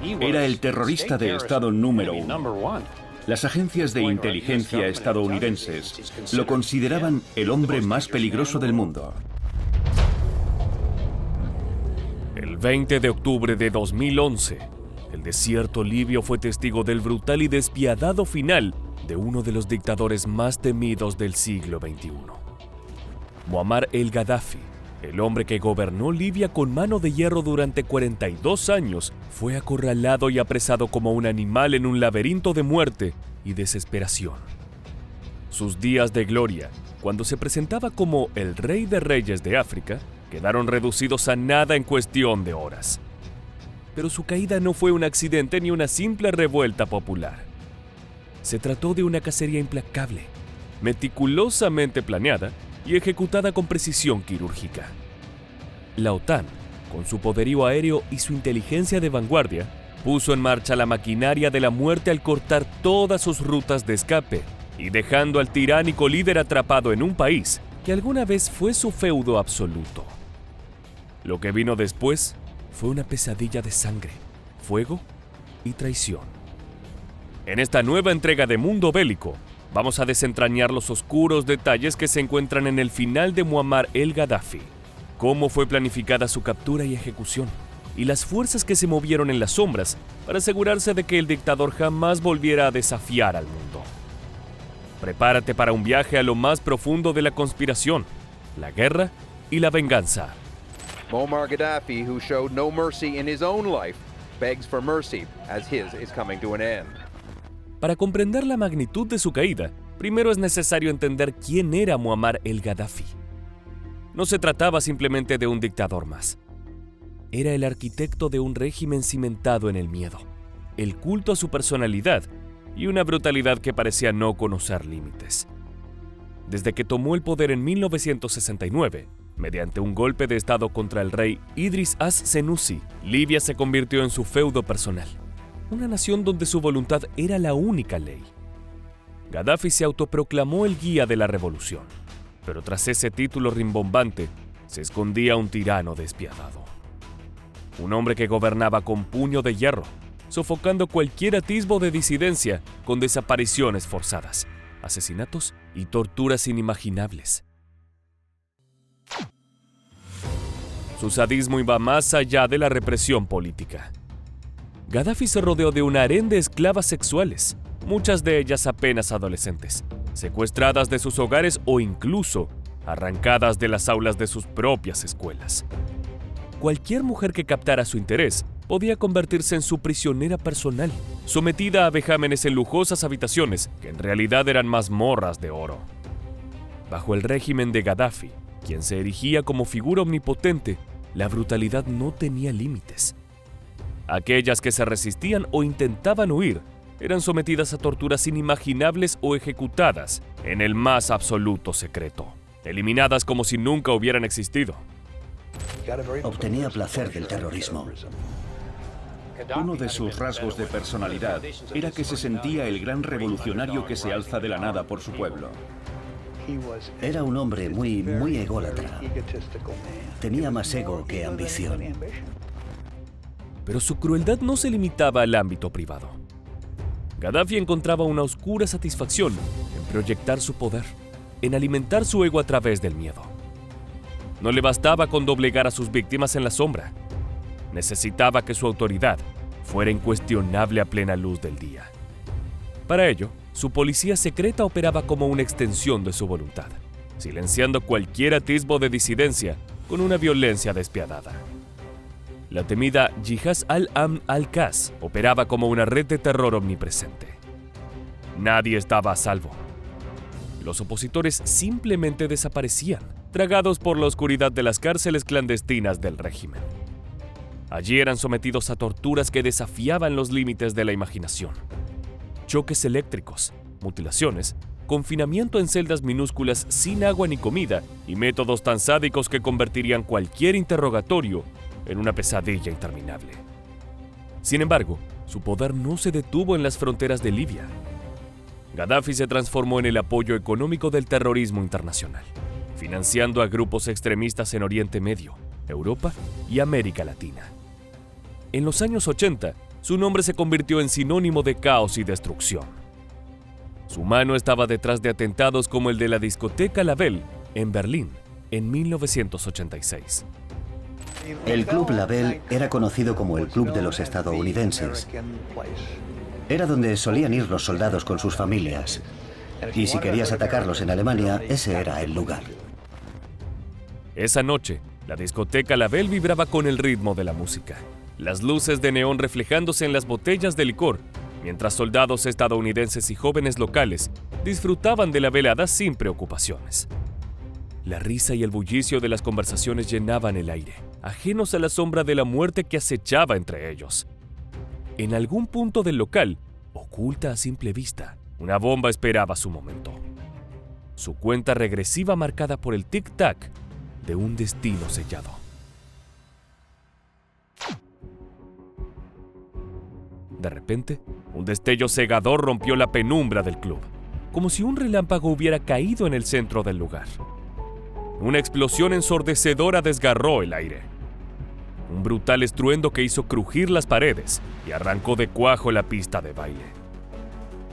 Era el terrorista de Estado número 1. Las agencias de inteligencia estadounidenses lo consideraban el hombre más peligroso del mundo. El 20 de octubre de 2011, el desierto libio fue testigo del brutal y despiadado final de uno de los dictadores más temidos del siglo XXI. Muammar el-Gaddafi, el hombre que gobernó Libia con mano de hierro durante 42 años, fue acorralado y apresado como un animal en un laberinto de muerte y desesperación. Sus días de gloria, cuando se presentaba como el rey de reyes de África, quedaron reducidos a nada en cuestión de horas. Pero su caída no fue un accidente ni una simple revuelta popular. Se trató de una cacería implacable, meticulosamente planeada y ejecutada con precisión quirúrgica. La OTAN, con su poderío aéreo y su inteligencia de vanguardia, puso en marcha la maquinaria de la muerte al cortar todas sus rutas de escape y dejando al tiránico líder atrapado en un país que alguna vez fue su feudo absoluto. Lo que vino después fue una pesadilla de sangre, fuego y traición. En esta nueva entrega de Mundo Bélico, vamos a desentrañar los oscuros detalles que se encuentran en el final de Muammar el-Gaddafi, cómo fue planificada su captura y ejecución, y las fuerzas que se movieron en las sombras para asegurarse de que el dictador jamás volviera a desafiar al mundo. Prepárate para un viaje a lo más profundo de la conspiración, la guerra y la venganza. Muammar Gaddafi, who showed no mercy in his own life, begs for mercy as his is coming to an end. Para comprender la magnitud de su caída, primero es necesario entender quién era Muammar el-Gaddafi. No se trataba simplemente de un dictador más. Era el arquitecto de un régimen cimentado en el miedo, el culto a su personalidad y una brutalidad que parecía no conocer límites. Desde que tomó el poder en 1969, mediante un golpe de estado contra el rey Idris as-Senussi, Libia se convirtió en su feudo personal, una nación donde su voluntad era la única ley. Gaddafi se autoproclamó el guía de la revolución, pero tras ese título rimbombante se escondía un tirano despiadado. Un hombre que gobernaba con puño de hierro, sofocando cualquier atisbo de disidencia con desapariciones forzadas, asesinatos y torturas inimaginables. Su sadismo iba más allá de la represión política. Gaddafi se rodeó de un harén de esclavas sexuales, muchas de ellas apenas adolescentes, secuestradas de sus hogares o incluso arrancadas de las aulas de sus propias escuelas. Cualquier mujer que captara su interés podía convertirse en su prisionera personal, sometida a vejámenes en lujosas habitaciones que en realidad eran mazmorras de oro. Bajo el régimen de Gaddafi, quien se erigía como figura omnipotente, la brutalidad no tenía límites. Aquellas que se resistían o intentaban huir eran sometidas a torturas inimaginables o ejecutadas en el más absoluto secreto, eliminadas como si nunca hubieran existido. Obtenía placer del terrorismo. Uno de sus rasgos de personalidad era que se sentía el gran revolucionario que se alza de la nada por su pueblo. Era un hombre muy ególatra. Tenía más ego que ambición. Pero su crueldad no se limitaba al ámbito privado. Gaddafi encontraba una oscura satisfacción en proyectar su poder, en alimentar su ego a través del miedo. No le bastaba con doblegar a sus víctimas en la sombra. Necesitaba que su autoridad fuera incuestionable a plena luz del día. Para ello, su policía secreta operaba como una extensión de su voluntad, silenciando cualquier atisbo de disidencia con una violencia despiadada. La temida Yihad al-Amn al-Qas operaba como una red de terror omnipresente. Nadie estaba a salvo. Los opositores simplemente desaparecían, tragados por la oscuridad de las cárceles clandestinas del régimen. Allí eran sometidos a torturas que desafiaban los límites de la imaginación. Choques eléctricos, mutilaciones, confinamiento en celdas minúsculas sin agua ni comida y métodos tan sádicos que convertirían cualquier interrogatorio en una pesadilla interminable. Sin embargo, su poder no se detuvo en las fronteras de Libia. Gaddafi se transformó en el apoyo económico del terrorismo internacional, financiando a grupos extremistas en Oriente Medio, Europa y América Latina. En los años 80, su nombre se convirtió en sinónimo de caos y destrucción. Su mano estaba detrás de atentados como el de la discoteca La Belle en Berlín en 1986. El Club La Belle era conocido como el Club de los Estadounidenses. Era donde solían ir los soldados con sus familias. Y si querías atacarlos en Alemania, ese era el lugar. Esa noche, la discoteca La Belle vibraba con el ritmo de la música. Las luces de neón reflejándose en las botellas de licor, mientras soldados estadounidenses y jóvenes locales disfrutaban de la velada sin preocupaciones. La risa y el bullicio de las conversaciones llenaban el aire, ajenos a la sombra de la muerte que acechaba entre ellos. En algún punto del local, oculta a simple vista, una bomba esperaba su momento. Su cuenta regresiva marcada por el tic-tac de un destino sellado. De repente, un destello cegador rompió la penumbra del club, como si un relámpago hubiera caído en el centro del lugar. Una explosión ensordecedora desgarró el aire. Un brutal estruendo que hizo crujir las paredes y arrancó de cuajo la pista de baile.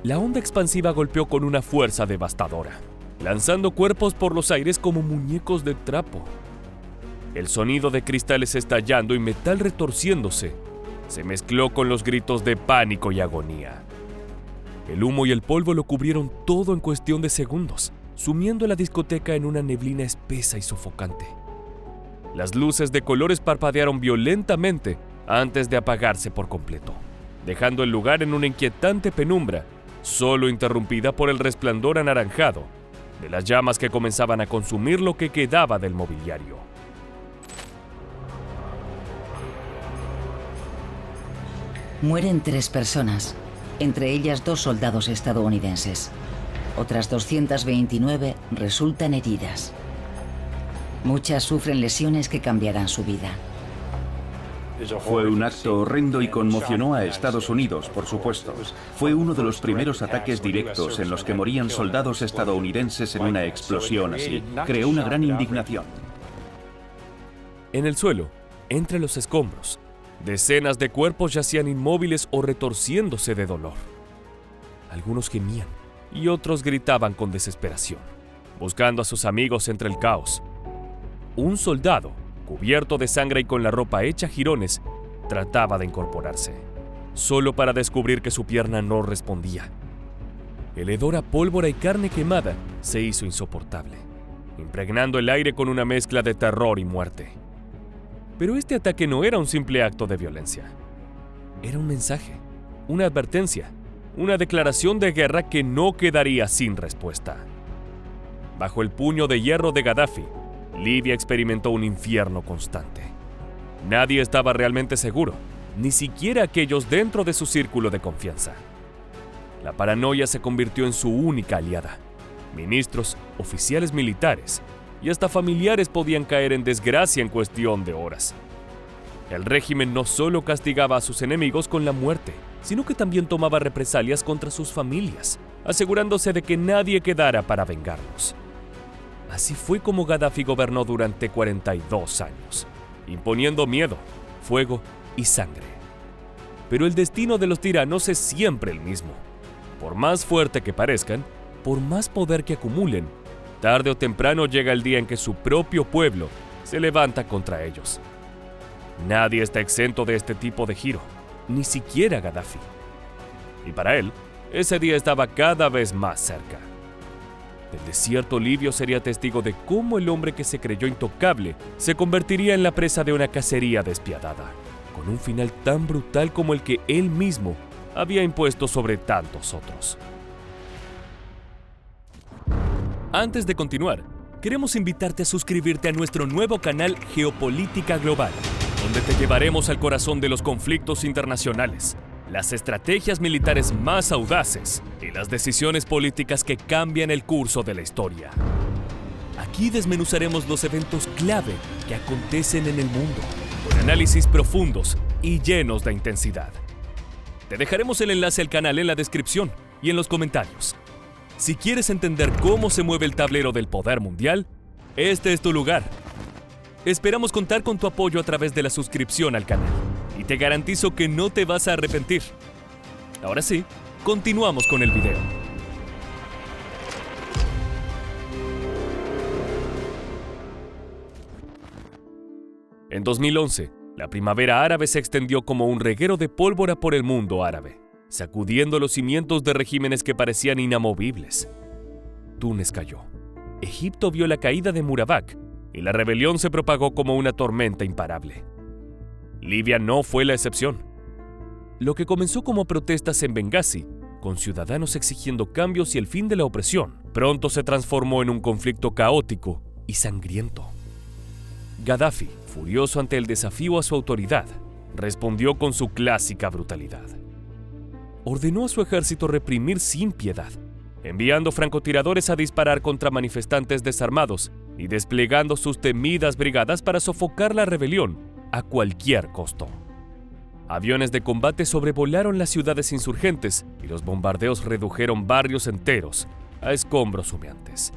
La onda expansiva golpeó con una fuerza devastadora, lanzando cuerpos por los aires como muñecos de trapo. El sonido de cristales estallando y metal retorciéndose se mezcló con los gritos de pánico y agonía. El humo y el polvo lo cubrieron todo en cuestión de segundos, sumiendo la discoteca en una neblina espesa y sofocante. Las luces de colores parpadearon violentamente antes de apagarse por completo, dejando el lugar en una inquietante penumbra, solo interrumpida por el resplandor anaranjado de las llamas que comenzaban a consumir lo que quedaba del mobiliario. Mueren 3 personas, entre ellas 2 soldados estadounidenses. Otras 229 resultan heridas. Muchas sufren lesiones que cambiarán su vida. Fue un acto horrendo y conmocionó a Estados Unidos, por supuesto. Fue uno de los primeros ataques directos en los que morían soldados estadounidenses en una explosión así. Creó una gran indignación. En el suelo, entre los escombros, decenas de cuerpos yacían inmóviles o retorciéndose de dolor. Algunos gemían y otros gritaban con desesperación, buscando a sus amigos entre el caos. Un soldado, cubierto de sangre y con la ropa hecha jirones, trataba de incorporarse, solo para descubrir que su pierna no respondía. El hedor a pólvora y carne quemada se hizo insoportable, impregnando el aire con una mezcla de terror y muerte. Pero este ataque no era un simple acto de violencia. Era un mensaje, una advertencia, una declaración de guerra que no quedaría sin respuesta. Bajo el puño de hierro de Gaddafi, Libia experimentó un infierno constante. Nadie estaba realmente seguro, ni siquiera aquellos dentro de su círculo de confianza. La paranoia se convirtió en su única aliada. Ministros, oficiales militares y hasta familiares podían caer en desgracia en cuestión de horas. El régimen no solo castigaba a sus enemigos con la muerte, sino que también tomaba represalias contra sus familias, asegurándose de que nadie quedara para vengarlos. Así fue como Gaddafi gobernó durante 42 años, imponiendo miedo, fuego y sangre. Pero el destino de los tiranos es siempre el mismo. Por más fuerte que parezcan, por más poder que acumulen, tarde o temprano llega el día en que su propio pueblo se levanta contra ellos. Nadie está exento de este tipo de giro, ni siquiera Gaddafi. Y para él, ese día estaba cada vez más cerca. El desierto libio sería testigo de cómo el hombre que se creyó intocable se convertiría en la presa de una cacería despiadada, con un final tan brutal como el que él mismo había impuesto sobre tantos otros. Antes de continuar, queremos invitarte a suscribirte a nuestro nuevo canal Geopolítica Global, donde te llevaremos al corazón de los conflictos internacionales, las estrategias militares más audaces y las decisiones políticas que cambian el curso de la historia. Aquí desmenuzaremos los eventos clave que acontecen en el mundo, con análisis profundos y llenos de intensidad. Te dejaremos el enlace al canal en la descripción y en los comentarios. Si quieres entender cómo se mueve el tablero del poder mundial, este es tu lugar. Esperamos contar con tu apoyo a través de la suscripción al canal y te garantizo que no te vas a arrepentir. Ahora sí, continuamos con el video. En 2011, la primavera árabe se extendió como un reguero de pólvora por el mundo árabe, sacudiendo los cimientos de regímenes que parecían inamovibles. Túnez cayó. Egipto vio la caída de Mubarak y la rebelión se propagó como una tormenta imparable. Libia no fue la excepción. Lo que comenzó como protestas en Bengasi, con ciudadanos exigiendo cambios y el fin de la opresión, pronto se transformó en un conflicto caótico y sangriento. Gaddafi, furioso ante el desafío a su autoridad, respondió con su clásica brutalidad. Ordenó a su ejército reprimir sin piedad, enviando francotiradores a disparar contra manifestantes desarmados y desplegando sus temidas brigadas para sofocar la rebelión a cualquier costo. Aviones de combate sobrevolaron las ciudades insurgentes y los bombardeos redujeron barrios enteros a escombros humeantes.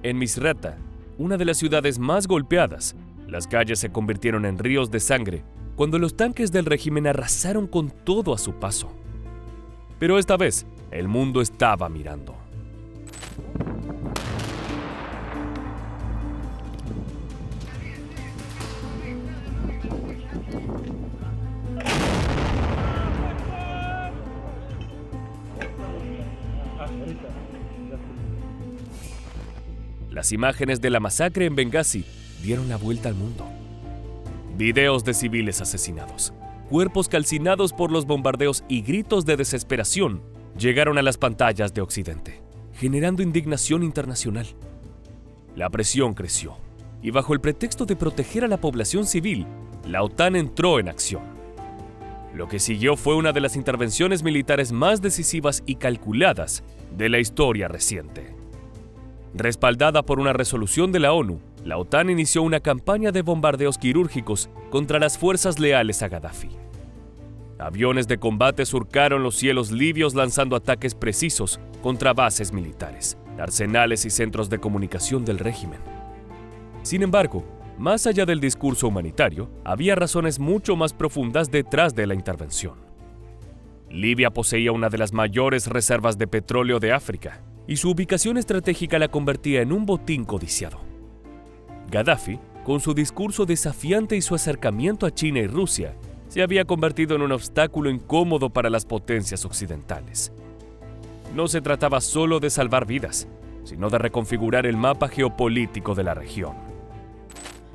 En Misrata, una de las ciudades más golpeadas, las calles se convirtieron en ríos de sangre cuando los tanques del régimen arrasaron con todo a su paso. Pero esta vez, el mundo estaba mirando. Las imágenes de la masacre en Bengasi dieron la vuelta al mundo. Videos de civiles asesinados, cuerpos calcinados por los bombardeos y gritos de desesperación llegaron a las pantallas de Occidente, generando indignación internacional. La presión creció, y bajo el pretexto de proteger a la población civil, la OTAN entró en acción. Lo que siguió fue una de las intervenciones militares más decisivas y calculadas de la historia reciente. Respaldada por una resolución de la ONU, la OTAN inició una campaña de bombardeos quirúrgicos contra las fuerzas leales a Gaddafi. Aviones de combate surcaron los cielos libios lanzando ataques precisos contra bases militares, arsenales y centros de comunicación del régimen. Sin embargo, más allá del discurso humanitario, había razones mucho más profundas detrás de la intervención. Libia poseía una de las mayores reservas de petróleo de África, y su ubicación estratégica la convertía en un botín codiciado. Gaddafi, con su discurso desafiante y su acercamiento a China y Rusia, se había convertido en un obstáculo incómodo para las potencias occidentales. No se trataba solo de salvar vidas, sino de reconfigurar el mapa geopolítico de la región.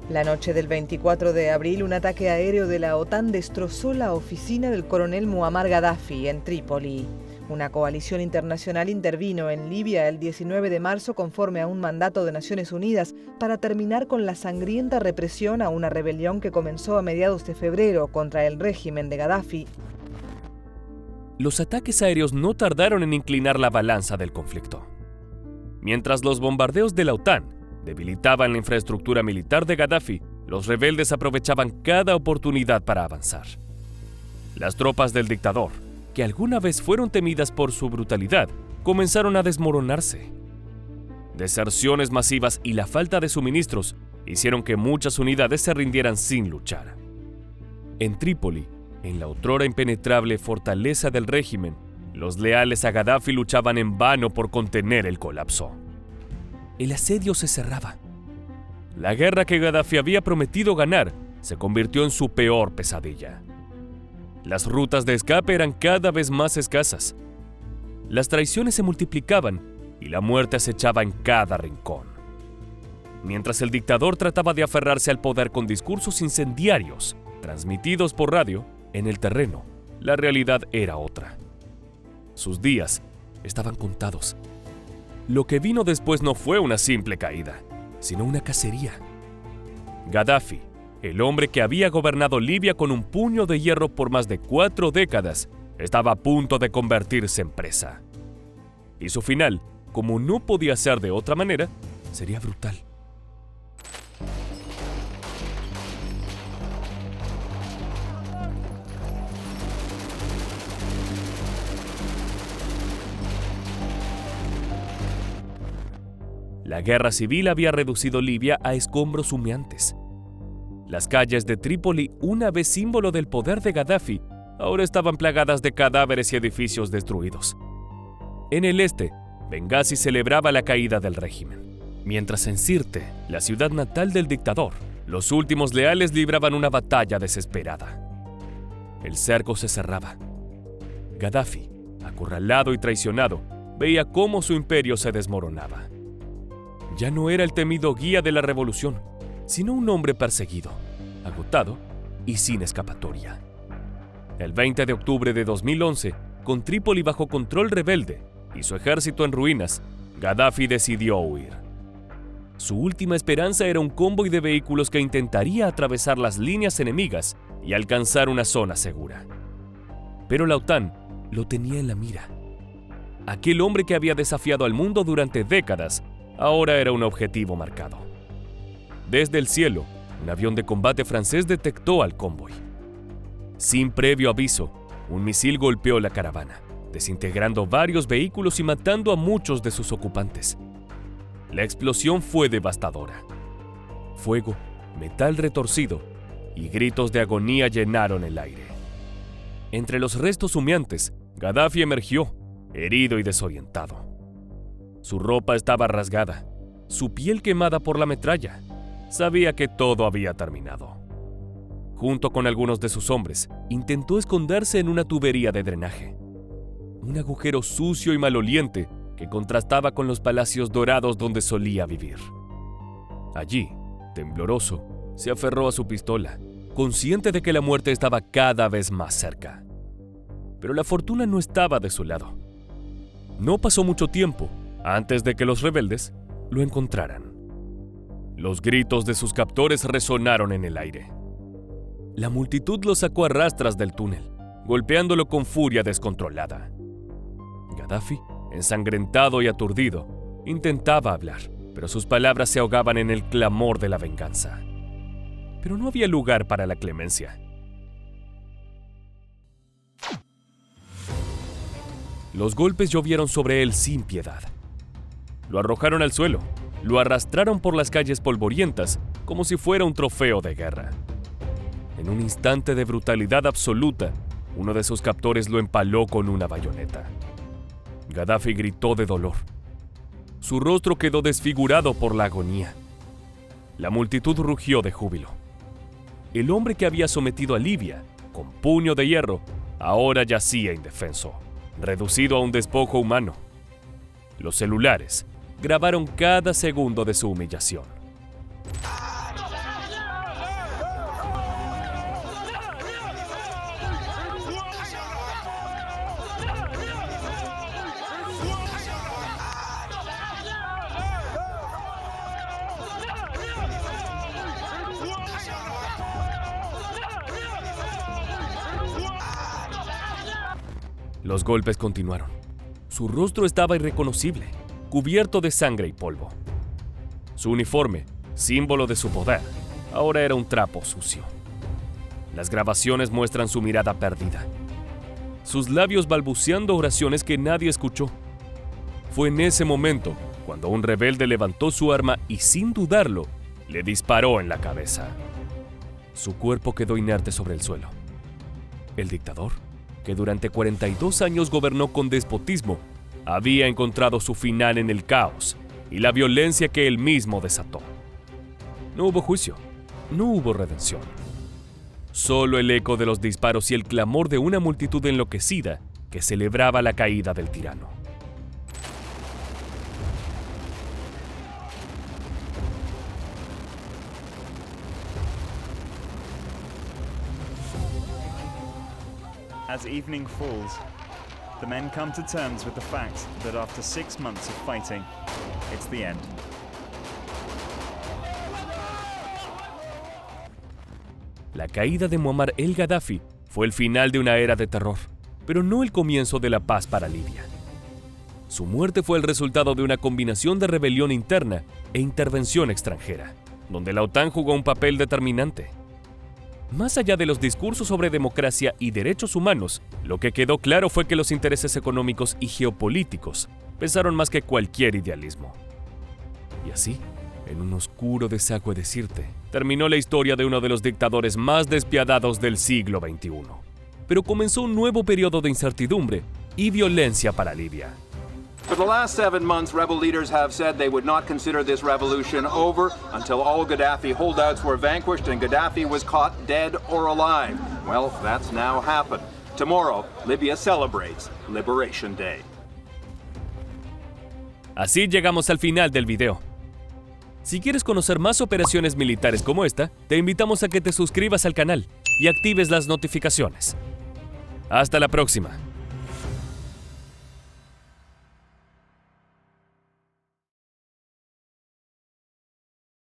La noche del 24 de abril, un ataque aéreo de la OTAN destrozó la oficina del coronel Muammar Gaddafi en Trípoli. Una coalición internacional intervino en Libia el 19 de marzo conforme a un mandato de Naciones Unidas para terminar con la sangrienta represión a una rebelión que comenzó a mediados de febrero contra el régimen de Gaddafi. Los ataques aéreos no tardaron en inclinar la balanza del conflicto. Mientras los bombardeos de la OTAN debilitaban la infraestructura militar de Gaddafi, los rebeldes aprovechaban cada oportunidad para avanzar. Las tropas del dictador, que alguna vez fueron temidas por su brutalidad, comenzaron a desmoronarse. Deserciones masivas y la falta de suministros hicieron que muchas unidades se rindieran sin luchar. En Trípoli, en la otrora impenetrable fortaleza del régimen, los leales a Gaddafi luchaban en vano por contener el colapso. El asedio se cerraba. La guerra que Gaddafi había prometido ganar se convirtió en su peor pesadilla. Las rutas de escape eran cada vez más escasas. Las traiciones se multiplicaban y la muerte acechaba en cada rincón. Mientras el dictador trataba de aferrarse al poder con discursos incendiarios, transmitidos por radio, en el terreno, la realidad era otra. Sus días estaban contados. Lo que vino después no fue una simple caída, sino una cacería. Gaddafi, el hombre que había gobernado Libia con un puño de hierro por más de 4 décadas, estaba a punto de convertirse en presa. Y su final, como no podía ser de otra manera, sería brutal. La guerra civil había reducido Libia a escombros humeantes. Las calles de Trípoli, una vez símbolo del poder de Gaddafi, ahora estaban plagadas de cadáveres y edificios destruidos. En el este, Bengasi celebraba la caída del régimen, mientras en Sirte, la ciudad natal del dictador, los últimos leales libraban una batalla desesperada. El cerco se cerraba. Gaddafi, acorralado y traicionado, veía cómo su imperio se desmoronaba. Ya no era el temido guía de la revolución, sino un hombre perseguido, agotado y sin escapatoria. El 20 de octubre de 2011, con Trípoli bajo control rebelde y su ejército en ruinas, Gaddafi decidió huir. Su última esperanza era un convoy de vehículos que intentaría atravesar las líneas enemigas y alcanzar una zona segura. Pero la OTAN lo tenía en la mira. Aquel hombre que había desafiado al mundo durante décadas, ahora era un objetivo marcado. Desde el cielo, un avión de combate francés detectó al convoy. Sin previo aviso, un misil golpeó la caravana, desintegrando varios vehículos y matando a muchos de sus ocupantes. La explosión fue devastadora. Fuego, metal retorcido y gritos de agonía llenaron el aire. Entre los restos humeantes, Gaddafi emergió, herido y desorientado. Su ropa estaba rasgada, su piel quemada por la metralla. Sabía que todo había terminado. Junto con algunos de sus hombres, intentó esconderse en una tubería de drenaje. Un agujero sucio y maloliente que contrastaba con los palacios dorados donde solía vivir. Allí, tembloroso, se aferró a su pistola, consciente de que la muerte estaba cada vez más cerca. Pero la fortuna no estaba de su lado. No pasó mucho tiempo antes de que los rebeldes lo encontraran. Los gritos de sus captores resonaron en el aire. La multitud lo sacó a rastras del túnel, golpeándolo con furia descontrolada. Gaddafi, ensangrentado y aturdido, intentaba hablar, pero sus palabras se ahogaban en el clamor de la venganza. Pero no había lugar para la clemencia. Los golpes llovieron sobre él sin piedad. Lo arrojaron al suelo, lo arrastraron por las calles polvorientas como si fuera un trofeo de guerra. En un instante de brutalidad absoluta, uno de sus captores lo empaló con una bayoneta. Gaddafi gritó de dolor. Su rostro quedó desfigurado por la agonía. La multitud rugió de júbilo. El hombre que había sometido a Libia, con puño de hierro, ahora yacía indefenso, reducido a un despojo humano. Los celulares grabaron cada segundo de su humillación. Los golpes continuaron. Su rostro estaba irreconocible, cubierto de sangre y polvo. Su uniforme, símbolo de su poder, ahora era un trapo sucio. Las grabaciones muestran su mirada perdida, sus labios balbuceando oraciones que nadie escuchó. Fue en ese momento cuando un rebelde levantó su arma y, sin dudarlo, le disparó en la cabeza. Su cuerpo quedó inerte sobre el suelo. El dictador, que durante 42 años gobernó con despotismo, había encontrado su final en el caos y la violencia que él mismo desató. No hubo juicio, no hubo redención. Solo el eco de los disparos y el clamor de una multitud enloquecida que celebraba la caída del tirano. As evening falls, the men come to terms with the fact that after 6 months of fighting, it's the end. La caída de Muammar el-Gaddafi fue el final de una era de terror, pero no el comienzo de la paz para Libia. Su muerte fue el resultado de una combinación de rebelión interna e intervención extranjera, donde la OTAN jugó un papel determinante. Más allá de los discursos sobre democracia y derechos humanos, lo que quedó claro fue que los intereses económicos y geopolíticos pesaron más que cualquier idealismo. Y así, En un oscuro desagüe de Sirte, terminó la historia de uno de los dictadores más despiadados del siglo XXI. Pero comenzó un nuevo periodo de incertidumbre y violencia para Libia. For the last 7 months, rebel leaders have said they would not consider this revolution over until all Gaddafi holdouts were vanquished and Gaddafi was caught dead or alive. Well, that's now happened. Tomorrow, Libya celebrates Liberation Day. Así llegamos al final del video. Si quieres conocer más operaciones militares como esta, te invitamos a que te suscribas al canal y actives las notificaciones. Hasta la próxima.